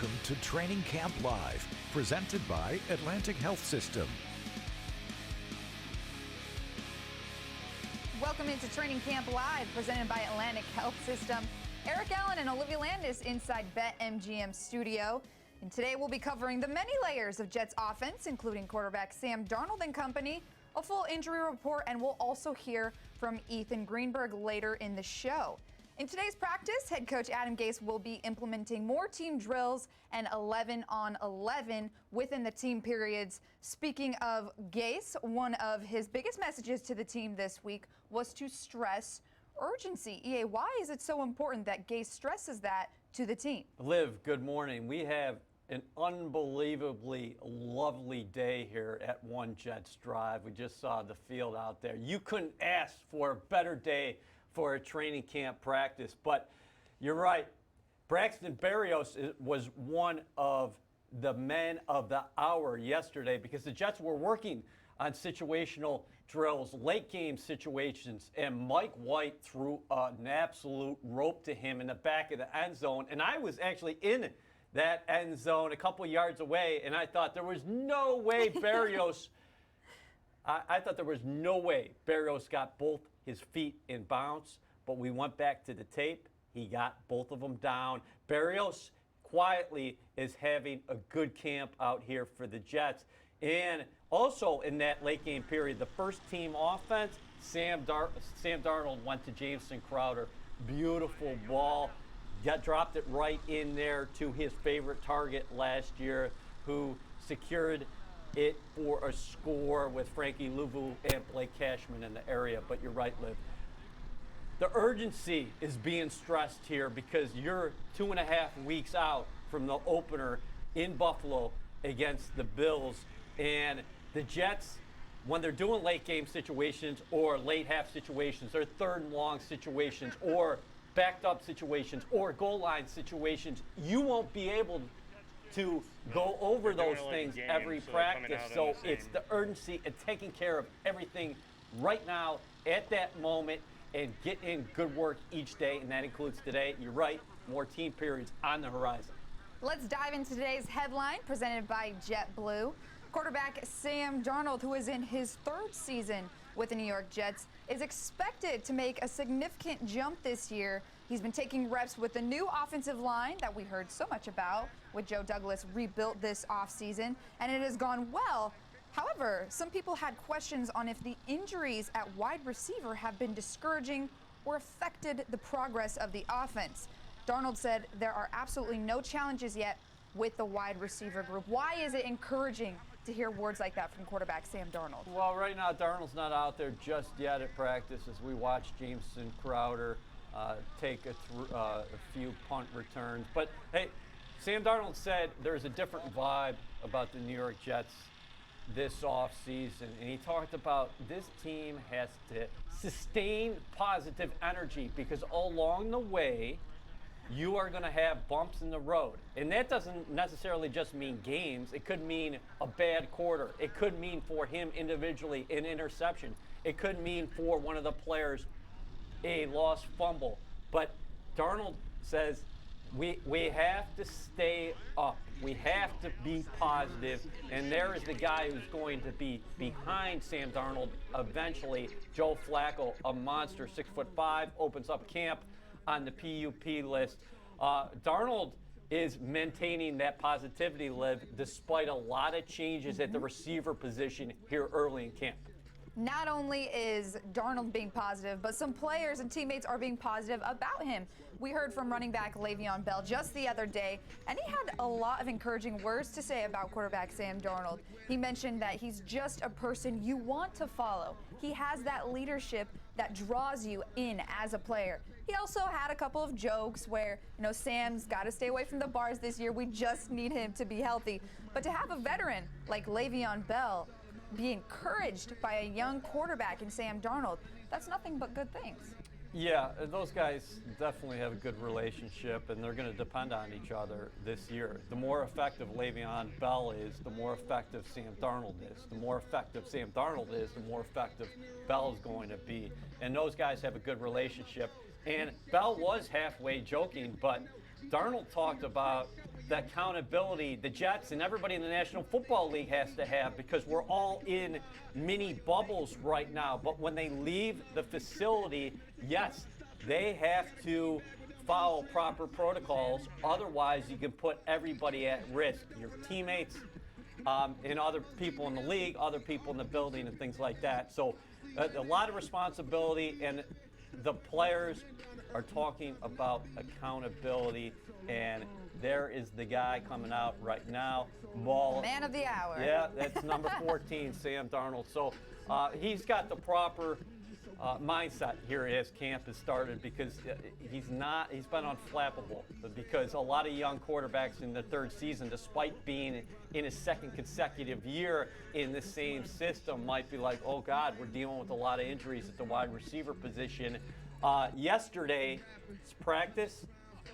Welcome to Training Camp Live, presented by Atlantic Health System. Welcome into Training Camp Live, presented by Atlantic Health System. Eric Allen and Olivia Landis inside BetMGM studio. And today we'll be covering the many layers of Jets offense, including quarterback Sam Darnold and company, a full injury report, and we'll also hear from Ethan Greenberg later in the show. In today's practice, head coach Adam Gase will be implementing more team drills and 11-on-11 within the team periods. Speaking of Gase, one of his biggest messages to the team this week was to stress urgency. EA, why is it so important that Gase stresses that to the team? Liv, good morning. We have an unbelievably lovely day here at One Jets Drive. We just saw the field out there. You couldn't ask for a better day for a training camp practice, but you're right. Braxton Berrios was one of the men of the hour yesterday because the Jets were working on situational drills, late game situations, and Mike White threw an absolute rope to him in the back of the end zone, and I was actually in that end zone a couple yards away, and I thought there was no way Berrios I thought there was no way Berrios got both his feet in bounds, but we went back to the tape. He got both of them down. Berrios quietly is having a good camp out here for the Jets. And also in that late game period, the first team offense, Sam Darnold went to Jameson Crowder. Beautiful ball. Dropped it right in there to his favorite target last year, who secured it for a score with Frankie Louvu and Blake Cashman in the area. But you're right, Liv. The urgency is being stressed here because you're 2.5 weeks out from the opener in Buffalo against the Bills. And the Jets, when they're doing late game situations or late half situations or third and long situations or backed up situations or goal line situations, you won't be able to go over those things every practice. So it's the urgency and taking care of everything right now at that moment and get in good work each day, and that includes today. You're right, more team periods on the horizon. Let's dive into today's headline presented by JetBlue. Quarterback Sam Darnold, who is in his third season with the New York Jets, is expected to make a significant jump this year. He's been taking reps with the new offensive line that we heard so much about, with Joe Douglas rebuilt this offseason, and it has gone well. However, some people had questions on if the injuries at wide receiver have been discouraging or affected the progress of the offense. Darnold said there are absolutely no challenges yet with the wide receiver group. Why is it encouraging to hear words like that from quarterback Sam Darnold? Well, right now, Darnold's not out there just yet at practice as we watch Jameson Crowder take a few punt returns. But, hey, Sam Darnold said there's a different vibe about the New York Jets this offseason, and he talked about this team has to sustain positive energy because along the way, you are going to have bumps in the road. And that doesn't necessarily just mean games. It could mean a bad quarter. It could mean for him individually an interception. It could mean for one of the players a lost fumble. But Darnold says we have to stay up. We have to be positive. And there is the guy who's going to be behind Sam Darnold eventually, Joe Flacco, a monster, 6'5", opens up camp on the PUP list. Darnold is maintaining that positivity, Liv, despite a lot of changes at the receiver position here early in camp. Not only is Darnold being positive, but some players and teammates are being positive about him. We heard from running back Le'Veon Bell just the other day, and he had a lot of encouraging words to say about quarterback Sam Darnold. He mentioned that he's just a person you want to follow. He has that leadership that draws you in as a player. He also had a couple of jokes where, Sam's got to stay away from the bars this year. We just need him to be healthy. But to have a veteran like Le'Veon Bell be encouraged by a young quarterback in Sam Darnold, that's nothing but good things. Yeah, those guys definitely have a good relationship, and they're going to depend on each other this year. The more effective Le'Veon Bell is, the more effective Sam Darnold is. The more effective Sam Darnold is, the more effective Bell is going to be. And those guys have a good relationship. And Bell was halfway joking, but Darnold talked about the accountability the Jets and everybody in the National Football League has to have, because we're all in mini bubbles right now. But when they leave the facility, yes, they have to follow proper protocols. Otherwise, you can put everybody at risk, your teammates, and other people in the league, other people in the building, and things like that. So a lot of responsibility, and the players are talking about accountability, and there is the guy coming out right now. Man of the hour. Yeah, that's number 14, Sam Darnold. So he's got the proper mindset here as camp has started, because he's been unflappable, because a lot of young quarterbacks in the third season, despite being in his second consecutive year in the same system, might be like, oh God, we're dealing with a lot of injuries at the wide receiver position. Yesterday's practice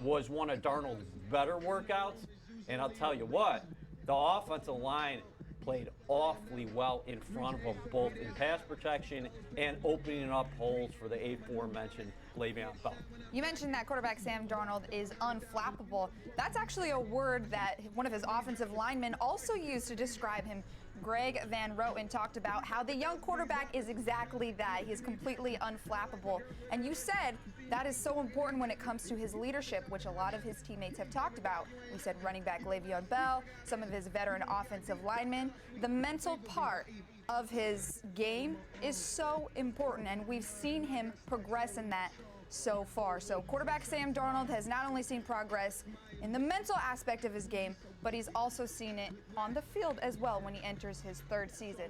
was one of Darnold's better workouts, and I'll tell you what, the offensive line played awfully well in front of him, both in pass protection and opening up holes for the aforementioned Le'Veon Bell. You mentioned that quarterback Sam Darnold is unflappable. That's actually a word that one of his offensive linemen also used to describe him. Greg Van Roten talked about how the young quarterback is exactly that. He's completely unflappable. And you said that is so important when it comes to his leadership, which a lot of his teammates have talked about. We said running back Le'Veon Bell, some of his veteran offensive linemen. The mental part of his game is so important, and we've seen him progress in that so far. So quarterback Sam Darnold has not only seen progress in the mental aspect of his game, but he's also seen it on the field as well when he enters his third season.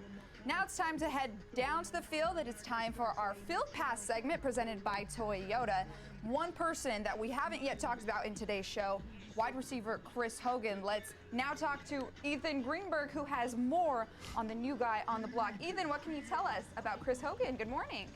Now it's time to head down to the field. It is time for our Field Pass segment presented by Toyota. One person that we haven't yet talked about in today's show, wide receiver Chris Hogan. Let's now talk to Ethan Greenberg, who has more on the new guy on the block. Ethan, what can you tell us about Chris Hogan? Good morning.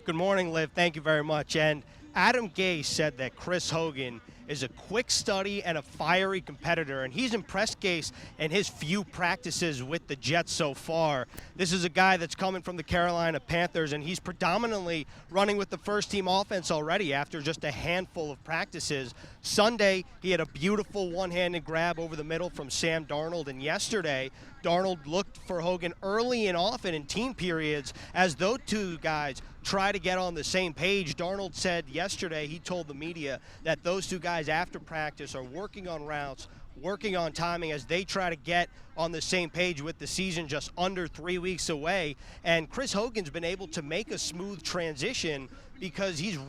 Good morning, Liv. Thank you very much. And Adam Gase said that Chris Hogan is a quick study and a fiery competitor, and he's impressed Gase in his few practices with the Jets so far. This is a guy that's coming from the Carolina Panthers, and he's predominantly running with the first-team offense already after just a handful of practices. Sunday, he had a beautiful one-handed grab over the middle from Sam Darnold, and yesterday, Darnold looked for Hogan early and often in team periods as those two guys try to get on the same page. Darnold said yesterday, he told the media that those two guys after practice are working on routes, working on timing as they try to get on the same page with the season just under 3 weeks away. And Chris Hogan's been able to make a smooth transition because he's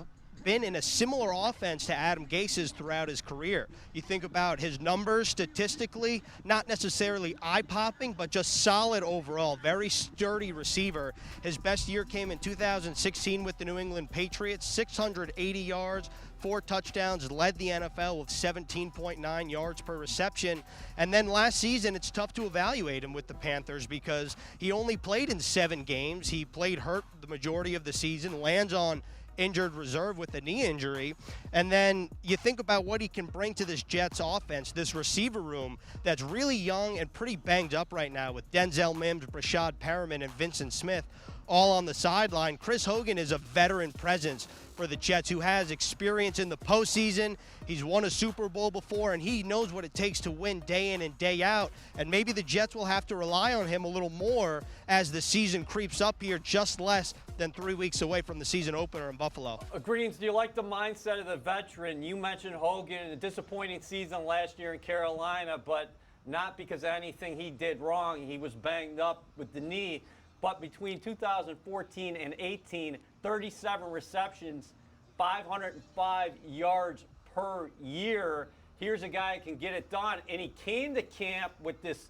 been in a similar offense to Adam Gase's throughout his career. You think about his numbers statistically, not necessarily eye-popping, but just solid overall. Very sturdy receiver. His best year came in 2016 with the New England Patriots, 680 yards, 4 touchdowns, led the NFL with 17.9 yards per reception. And then last season, it's tough to evaluate him with the Panthers because he only played in 7 games. He played hurt the majority of the season, lands on injured reserve with a knee injury. And then you think about what he can bring to this Jets offense, this receiver room that's really young and pretty banged up right now with Denzel Mims, Brashad Perriman, and Vincent Smith all on the sideline. Chris Hogan is a veteran presence for the Jets who has experience in the postseason. He's won a Super Bowl before, and he knows what it takes to win day in and day out. And maybe the Jets will have to rely on him a little more as the season creeps up here, just less than 3 weeks away from the season opener in Buffalo. Greetings. Do you like the mindset of the veteran? You mentioned Hogan, a disappointing season last year in Carolina, but not because of anything he did wrong. He was banged up with the knee. But between 2014 and 18, 37 receptions, 505 yards per year. Here's a guy who can get it done. And he came to camp with this,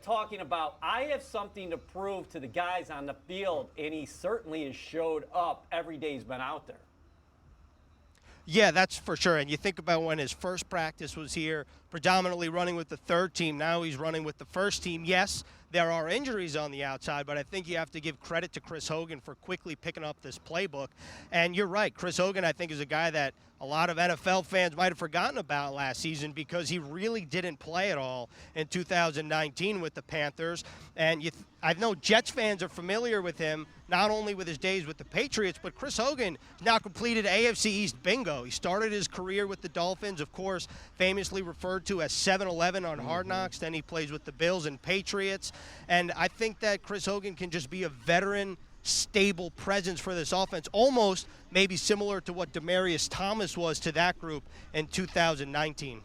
talking about, I have something to prove to the guys on the field. And he certainly has showed up every day he's been out there. Yeah, that's for sure. And you think about when his first practice was here, predominantly running with the third team. Now he's running with the first team. Yes, there are injuries on the outside, but I think you have to give credit to Chris Hogan for quickly picking up this playbook. And you're right, Chris Hogan, I think, is a guy that a lot of NFL fans might have forgotten about last season because he really didn't play at all in 2019 with the Panthers. And I know Jets fans are familiar with him, not only with his days with the Patriots, but Chris Hogan now completed AFC East bingo. He started his career with the Dolphins, of course, famously referred to as 7-Eleven on Hard Knocks. Then he plays with the Bills and Patriots. And I think that Chris Hogan can just be a veteran, stable presence for this offense, almost maybe similar to what Demaryius Thomas was to that group in 2019.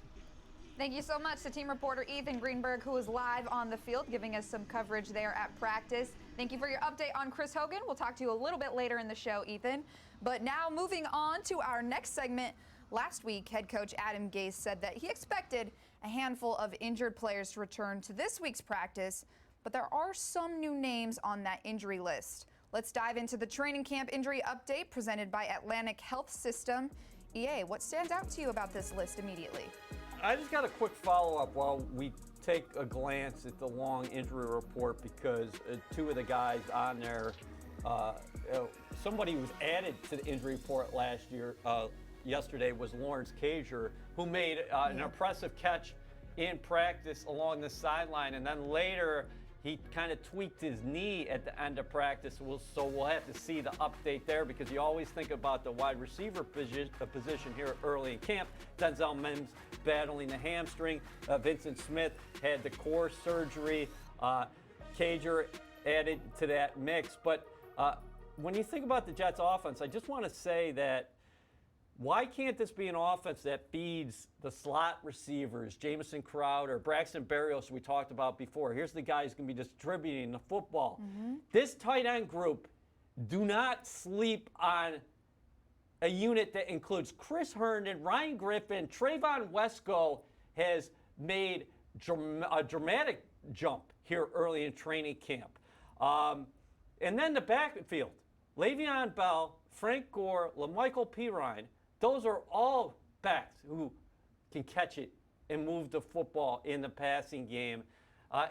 Thank you so much to team reporter Ethan Greenberg, who was live on the field giving us some coverage there at practice. Thank you for your update on Chris Hogan. We'll talk to you a little bit later in the show, Ethan. But now moving on to our next segment. Last week, head coach Adam Gase said that he expected a handful of injured players to return to this week's practice, but there are some new names on that injury list. Let's dive into the training camp injury update presented by Atlantic Health System. EA, what stands out to you about this list immediately? I just got a quick follow-up while we take a glance at the long injury report, because two of the guys on there, somebody who was added to the injury report yesterday was Lawrence Cager, who made an impressive catch in practice along the sideline, and then later he kind of tweaked his knee at the end of practice. So we'll have to see the update there, because you always think about the wide receiver position here early in camp. Denzel Mims battling the hamstring. Vincent Smith had the core surgery. Cager added to that mix. But when you think about the Jets offense, I just want to say that why can't this be an offense that feeds the slot receivers, Jamison Crowder, Braxton Berrios, we talked about before? Here's the guy who's going to be distributing the football. This tight end group, do not sleep on a unit that includes Chris Herndon, Ryan Griffin, Trayvon Wesco has made a dramatic jump here early in training camp. And then the backfield, Le'Veon Bell, Frank Gore, LaMichael Pirine. Those are all backs who can catch it and move the football in the passing game.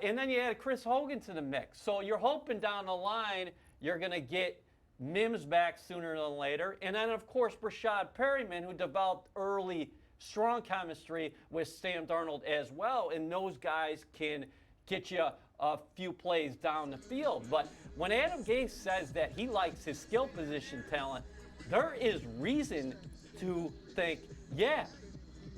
And then you add Chris Hogan to the mix. So you're hoping down the line you're going to get Mims back sooner than later. And then, of course, Brashad Perryman, who developed early strong chemistry with Sam Darnold as well. And those guys can get you a few plays down the field. But when Adam Gase says that he likes his skill position talent, there is reason to think, yeah,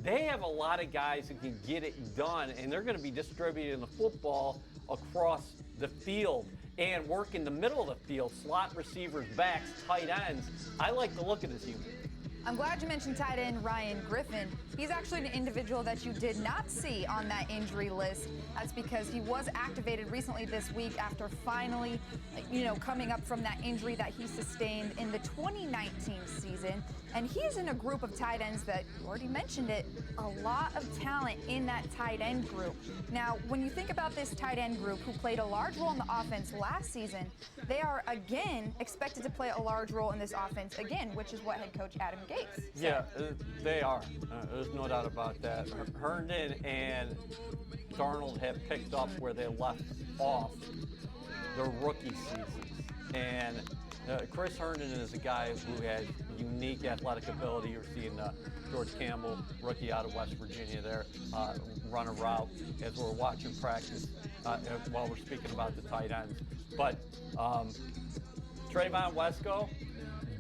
they have a lot of guys who can get it done, and they're going to be distributing the football across the field and work in the middle of the field, slot receivers, backs, tight ends. I like the look of this unit. I'm glad you mentioned tight end Ryan Griffin. He's actually an individual that you did not see on that injury list. That's because he was activated recently this week after finally, coming up from that injury that he sustained in the 2019 season. And he's in a group of tight ends that, you already mentioned it, a lot of talent in that tight end group. Now, when you think about this tight end group who played a large role in the offense last season, they are again expected to play a large role in this offense again, which is what head coach Adam Gase said. Yeah, they are. There's no doubt about that. Herndon and Darnold have picked up where they left off their rookie seasons. And Chris Herndon is a guy who has unique athletic ability. You're seeing George Campbell, rookie out of West Virginia there, run a route as we're watching practice while we're speaking about the tight ends. But Trayvon Wesco,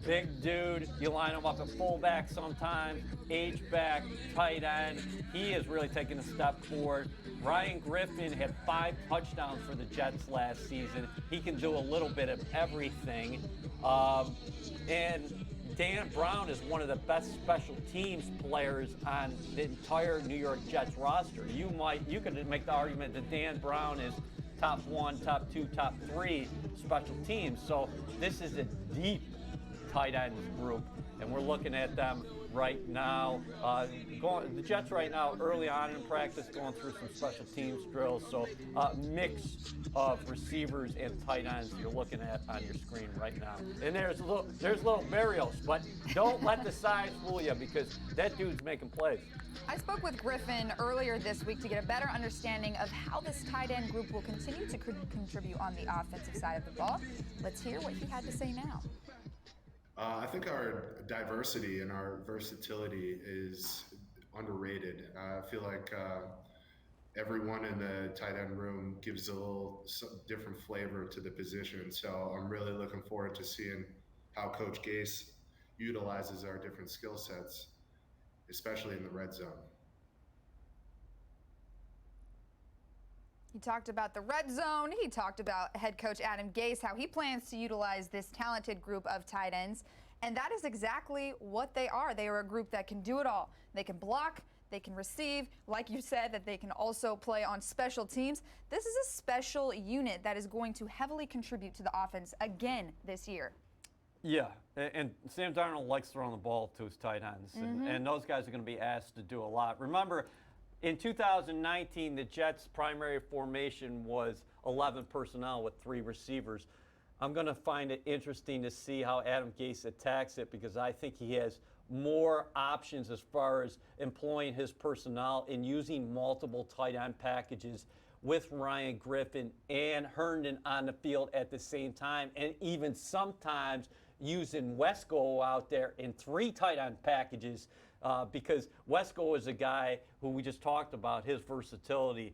big dude. You line him up at fullback sometimes, H-back, tight end. He is really taking a step forward. Ryan Griffin had 5 touchdowns for the Jets last season. He can do a little bit of everything. And Dan Brown is one of the best special teams players on the entire New York Jets roster. You could make the argument that Dan Brown is top 1, top 2, top 3 special teams. So this is a deep tight end group, and we're looking at them right now. The Jets right now, early on in practice, going through some special teams drills. So mix of receivers and tight ends you're looking at on your screen right now. And there's little Berrios, but don't let the size fool you, because that dude's making plays. I spoke with Griffin earlier this week to get a better understanding of how this tight end group will continue to contribute on the offensive side of the ball. Let's hear what he had to say now. I think our diversity and our versatility is underrated. I feel like everyone in the tight end room gives a little different flavor to the position. So I'm really looking forward to seeing how Coach Gase utilizes our different skill sets, especially in the red zone. He talked about the red zone. He talked about head coach Adam Gase, how he plans to utilize this talented group of tight ends. And that is exactly what they are. They are a group that can do it all. They can block, they can receive, like you said, that they can also play on special teams. This is a special unit that is going to heavily contribute to the offense again this year. Yeah, and Sam Darnold likes throwing the ball to his tight ends, and those guys are going to be asked to do a lot. Remember, in 2019, the Jets' primary formation was 11 personnel with 3 receivers. I'm going to find it interesting to see how Adam Gase attacks it, because I think he has more options as far as employing his personnel and using multiple tight end packages with Ryan Griffin and Herndon on the field at the same time, and even sometimes using Wesco out there in 3 tight end packages, because Wesco is a guy who we just talked about, his versatility.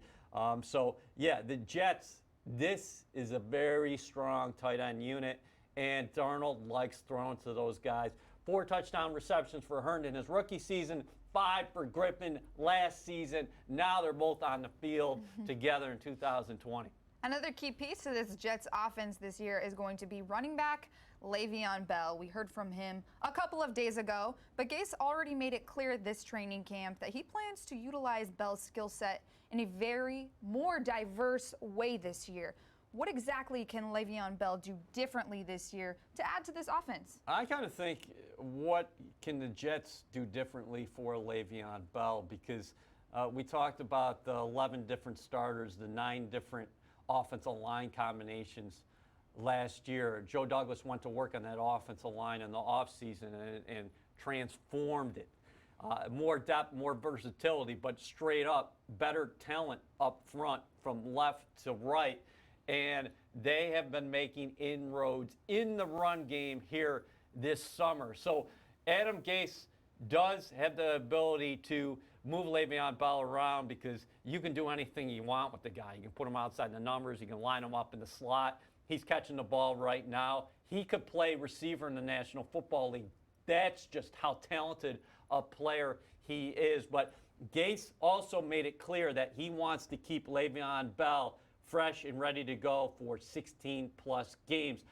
So, yeah, the Jets, this is a very strong tight end unit, and Darnold likes throwing to those guys. 4 touchdown receptions for Herndon his rookie season, 5 for Griffin last season. Now they're both on the field together in 2020. Another key piece to this Jets offense this year is going to be running back Le'Veon Bell. We heard from him a couple of days ago, but Gase already made it clear this training camp that he plans to utilize Bell's skill set in a very more diverse way this year. What exactly can Le'Veon Bell do differently this year to add to this offense? I kind of think, what can the Jets do differently for Le'Veon Bell? Because we talked about the 11 different starters, the 9 different offensive line combinations last year. Joe Douglas went to work on that offensive line in the offseason and transformed it. More depth, more versatility, but straight up better talent up front from left to right. And they have been making inroads in the run game here this summer. So Adam Gase does have the ability to move Le'Veon Bell around, because you can do anything you want with the guy. You can put him outside the numbers. You can line him up in the slot. He's catching the ball right now. He could play receiver in the National Football League. That's just how talented a player he is. But Gase also made it clear that he wants to keep Le'Veon Bell fresh and ready to go for 16-plus games.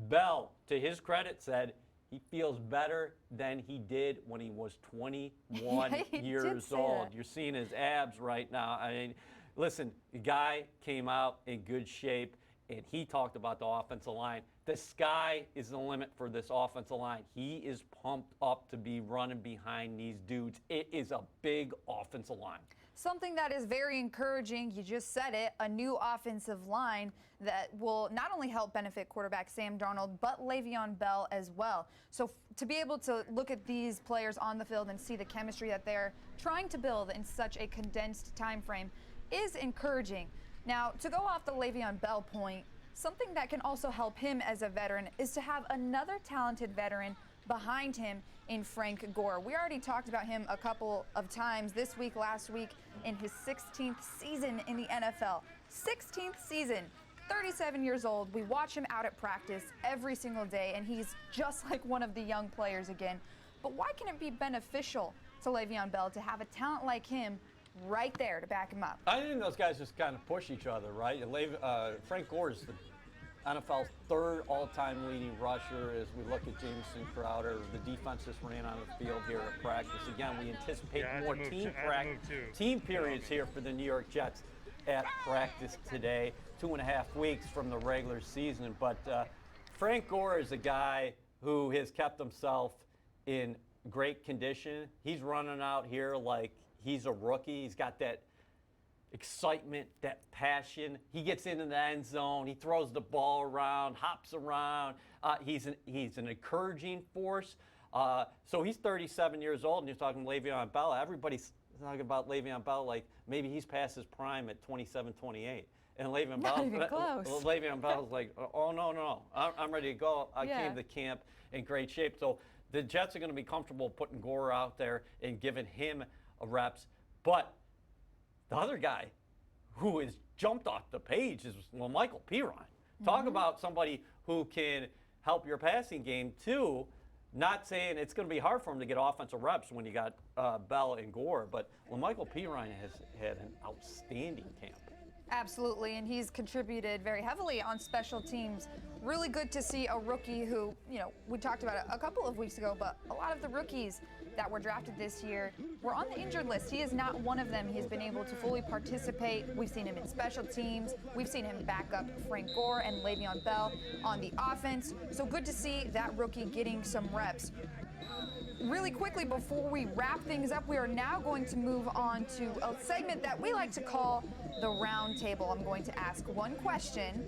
Bell, to his credit, said he feels better than he did when he was 21 years old. You're seeing his abs right now. I mean, listen, the guy came out in good shape, and he talked about the offensive line. The sky is the limit for this offensive line. He is pumped up to be running behind these dudes. It is a big offensive line. Something that is very encouraging, you just said it, a new offensive line that will not only help benefit quarterback Sam Darnold, but Le'Veon Bell as well. So to be able to look at these players on the field and see the chemistry that they're trying to build in such a condensed time frame is encouraging. Now, to go off the Le'Veon Bell point, something that can also help him as a veteran is to have another talented veteran behind him in Frank Gore. We already talked about him a couple of times this week, last week, in his 16th season in the NFL. 16th season, 37 years old. We watch him out at practice every single day, and he's just like one of the young players again. But why can it be beneficial to Le'Veon Bell to have a talent like him right there to back him up? I think those guys just kind of push each other, right? Frank Gore is the NFL's 3rd all-time leading rusher. As we look at Jamison Crowder, the defense just ran on the field here at practice. Again, we anticipate more team periods here for the New York Jets at practice today. 2.5 weeks from the regular season. But Frank Gore is a guy who has kept himself in great condition. He's running out here like he's a rookie. He's got that excitement, that passion. He gets into the end zone. He throws the ball around, hops around. He's an encouraging force. So he's 37 years old, and you're talking Le'Veon Bell. Everybody's talking about Le'Veon Bell like maybe he's past his prime at 27, 28. And Le'Veon Bell's like, oh, no. I'm ready to go. I came to camp in great shape. So the Jets are going to be comfortable putting Gore out there and giving him reps. But the other guy who has jumped off the page is Michael Pirine. Talk about somebody who can help your passing game too. Not saying it's going to be hard for him to get offensive reps when you got Bell and Gore, but Michael Pirine has had an outstanding camp. Absolutely, and he's contributed very heavily on special teams. Really good to see a rookie who, we talked about it a couple of weeks ago, but a lot of the rookies that were drafted this year were on the injured list. He is not one of them. He's been able to fully participate. We've seen him in special teams. We've seen him back up Frank Gore and Le'Veon Bell on the offense. So good to see that rookie getting some reps. Really quickly, before we wrap things up, we are now going to move on to a segment that we like to call the Roundtable. I'm going to ask one question.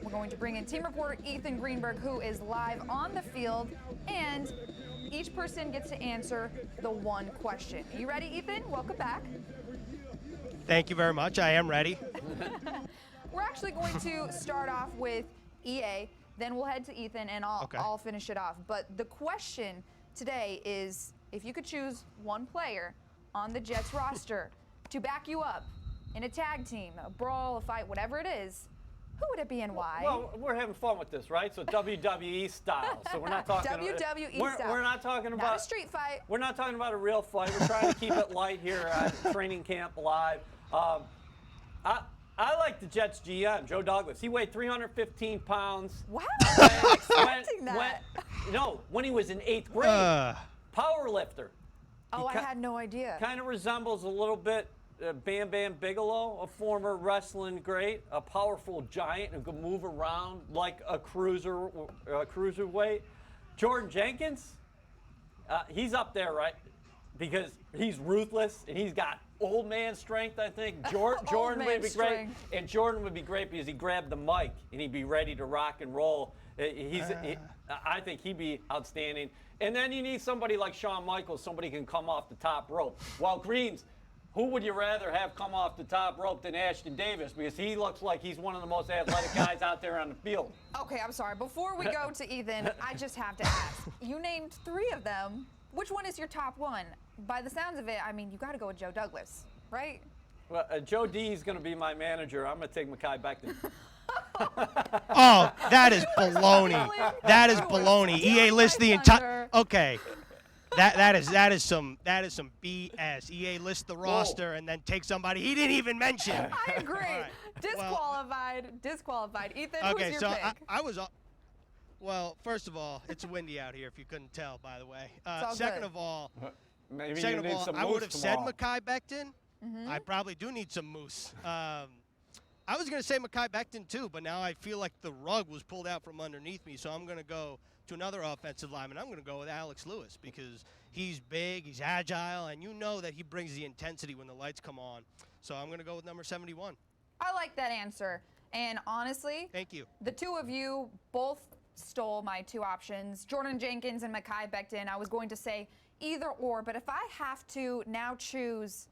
We're going to bring in team reporter Ethan Greenberg, who is live on the field, and each person gets to answer the one question. Are you ready, Ethan? Welcome back. Thank you very much. I am ready. We're actually going to start off with EA, then we'll head to Ethan, and I'll finish it off. But the question today is, if you could choose one player on the Jets roster to back you up in a tag team, a brawl, a fight, whatever it is, who would it be and why? Well, we're having fun with this, right? So WWE style. So we're not talking WWE style. We're not talking about not a street fight. We're not talking about a real fight. We're trying to keep it light here at Training Camp Live. I like the Jets GM, Joe Douglas. He weighed 315 pounds. Wow, I was expecting that. When he was in 8th grade, power lifter. Oh, I had no idea. Kind of resembles a little bit Bam Bam Bigelow, a former wrestling great, a powerful giant who can move around like a cruiserweight. Jordan Jenkins, he's up there, right? Because he's ruthless and he's got old man strength, I think. Jordan would be great. And Jordan would be great because he grabbed the mic and he'd be ready to rock and roll. I think he'd be outstanding. And then you need somebody like Shawn Michaels, somebody who can come off the top rope. Well, Greens, who would you rather have come off the top rope than Ashton Davis? Because he looks like he's one of the most athletic guys out there on the field. Okay, I'm sorry. Before we go to Ethan, I just have to ask. You named 3 of them. Which one is your top one? By the sounds of it, I mean, you got to go with Joe Douglas, right? Well, Joe D is going to be my manager. I'm going to take Mekhi Becton. Oh, that is baloney. That is baloney. EA lists the entire. Okay. That is some BS. EA lists the roster and then take somebody he didn't even mention. I agree. Right. Disqualified. Ethan, who's your pick? I was. Well, first of all, it's windy out here. If you couldn't tell, by the way. Second of all, I would have said Mekhi Becton. Mm-hmm. I probably do need some moose. I was going to say Mekhi Becton too, but now I feel like the rug was pulled out from underneath me, so I'm going to go to another offensive lineman. I'm going to go with Alex Lewis because he's big, he's agile, and you know that he brings the intensity when the lights come on. So I'm going to go with number 71. I like that answer. And honestly, thank you. The two of you both stole my 2 options, Jordan Jenkins and Mekhi Becton. I was going to say either or, but if I have to now choose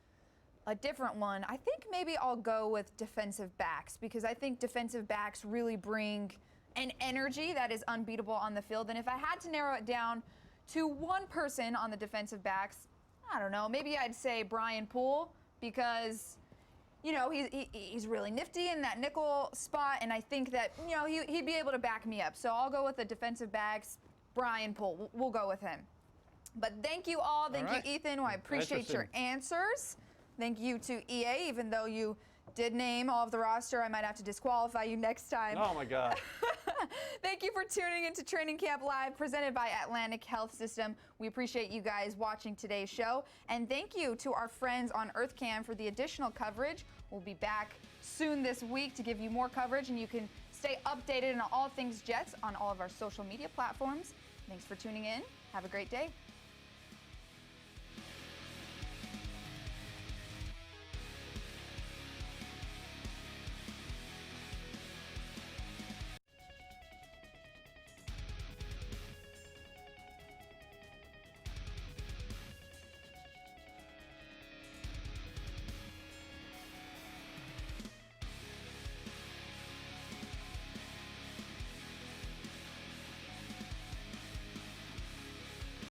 a different one, I think maybe I'll go with defensive backs because I think defensive backs really bring an energy that is unbeatable on the field. And if I had to narrow it down to one person on the defensive backs, I don't know, maybe I'd say Brian Poole because he's really nifty in that nickel spot, and I think that, he'd be able to back me up. So I'll go with the defensive backs, Brian Poole. We'll go with him. But thank you all. Thank you, Ethan. I appreciate your answers. Thank you to EA, even though you did name all of the roster, I might have to disqualify you next time. Oh, my God. Thank you for tuning into Training Camp Live, presented by Atlantic Health System. We appreciate you guys watching today's show. And thank you to our friends on EarthCam for the additional coverage. We'll be back soon this week to give you more coverage, and you can stay updated on all things Jets on all of our social media platforms. Thanks for tuning in. Have a great day.